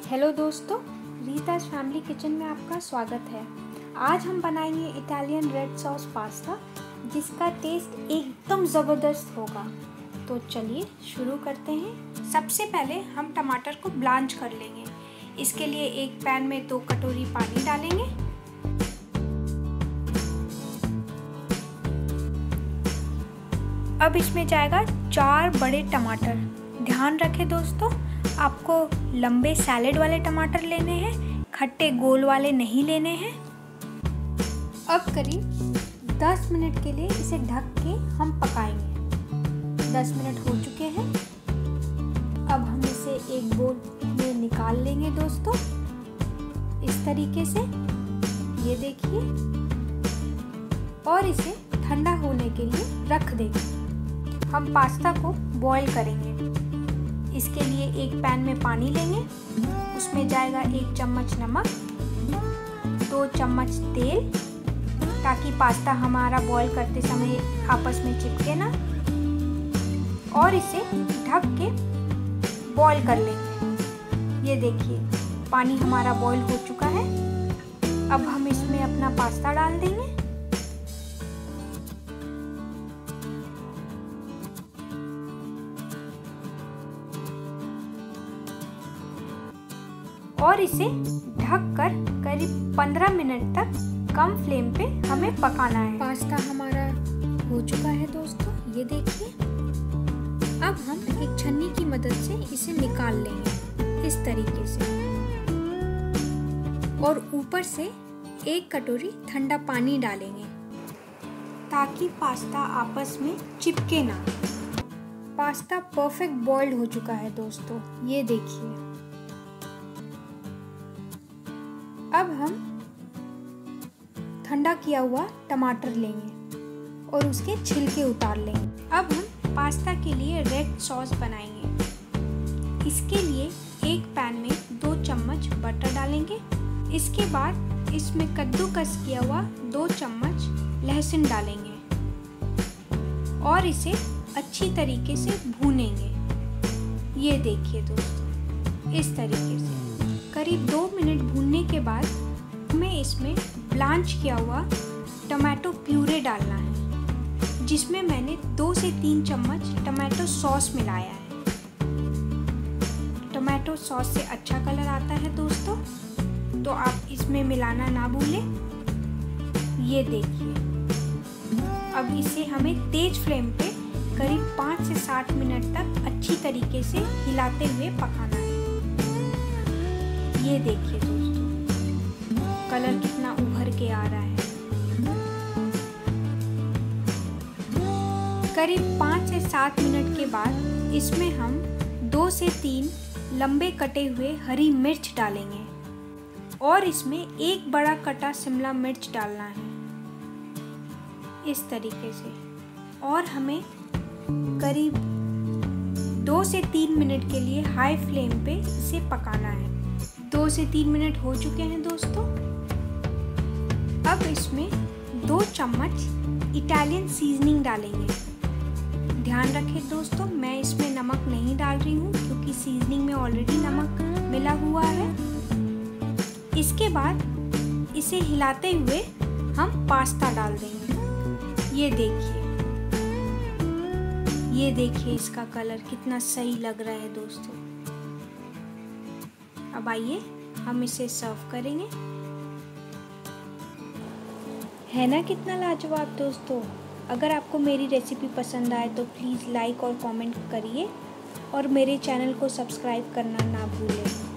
Hello दोस्तों, रीता's family kitchen में आपका स्वागत है। आज हम बनाएंगे इटालियन रेड सॉस पास्ता, जिसका टेस्ट एकदम ज़बरदस्त होगा। तो चलिए शुरू करते हैं। सबसे पहले हम टमाटर को ब्लांच कर लेंगे। इसके लिए एक पैन में 2 कटोरी पानी डालेंगे। अब इसमें जाएगा 4 बड़े टमाटर। ध्यान रखें दोस्तों, आपको लंबे सैलेड वाले टमाटर लेने हैं, खट्टे गोल वाले नहीं लेने हैं। अब करीब 10 मिनट के लिए इसे ढक के हम पकाएंगे। 10 मिनट हो चुके हैं। अब हम इसे एक बोल में निकाल लेंगे दोस्तों, इस तरीके से, ये देखिए, और इसे ठंडा होने के लिए रख देंगे। हम पास्ता को बॉईल करेंगे। इसके लिए एक पैन में पानी लेंगे, उसमें जाएगा 1 चम्मच नमक, 2 चम्मच तेल, ताकि पास्ता हमारा बॉईल करते समय आपस में चिपके ना, और इसे ढक के बॉईल कर लेंगे। ये देखिए, पानी हमारा बॉईल हो चुका है। अब हम इसमें अपना पास्ता डाल देंगे। और इसे ढककर करीब 15 मिनट तक कम फ्लेम पे हमें पकाना है। पास्ता हमारा हो चुका है दोस्तों, ये देखिए। अब हम एक छन्नी की मदद से इसे निकाल लेंगे, इस तरीके से, और ऊपर से 1 कटोरी ठंडा पानी डालेंगे, ताकि पास्ता आपस में चिपके ना। पास्ता परफेक्ट बॉइल्ड हो चुका है दोस्तों, ये देखिए। अब हम ठंडा किया हुआ टमाटर लेंगे और उसके छिलके उतार लेंगे। अब हम पास्ता के लिए रेड सॉस बनाएंगे। इसके लिए एक पैन में 2 चम्मच बटर डालेंगे। इसके बाद इसमें कद्दूकस किया हुआ 2 चम्मच लहसुन डालेंगे और इसे अच्छी तरीके से भूनेंगे। ये देखिए दोस्तों, इस तरीके से करीब 2 मिनट भूनने के बाद हमें इसमें ब्लांच किया हुआ टमाटो प्यूरे डालना है, जिसमें मैंने 2 से 3 चम्मच टमाटो सॉस मिलाया है। टमाटो सॉस से अच्छा कलर आता है दोस्तों, तो आप इसमें मिलाना ना भूलें। ये देखिए, अब इसे हमें तेज फ्लेम पे करीब 5 से 7 मिनट तक अच्छी तरीके से हिलाते हुए पकाना है। ये देखिए दोस्तों, कलर कितना उभर के आ रहा है। करीब 5 से 7 मिनट के बाद इसमें हम 2 से 3 लंबे कटे हुए हरी मिर्च डालेंगे और इसमें 1 बड़ा कटा शिमला मिर्च डालना है, इस तरीके से। और हमें करीब 2 से 3 मिनट के लिए हाई फ्लेम पे इसे पकाना है। 2 से 3 मिनट हो चुके हैं दोस्तों। अब इसमें 2 चम्मच इटालियन सीजनिंग डालेंगे। ध्यान रखें दोस्तों, मैं इसमें नमक नहीं डाल रही हूँ, क्योंकि सीजनिंग में ऑलरेडी नमक मिला हुआ है। इसके बाद इसे हिलाते हुए हम पास्ता डाल देंगे। ये देखिए इसका कलर कितना सही लग रहा है दोस्तों। अब आइए हम इसे सर्व करेंगे। है ना कितना लाजवाब दोस्तों। अगर आपको मेरी रेसिपी पसंद आए तो प्लीज़ लाइक और कमेंट करिए, और मेरे चैनल को सब्सक्राइब करना ना भूलें।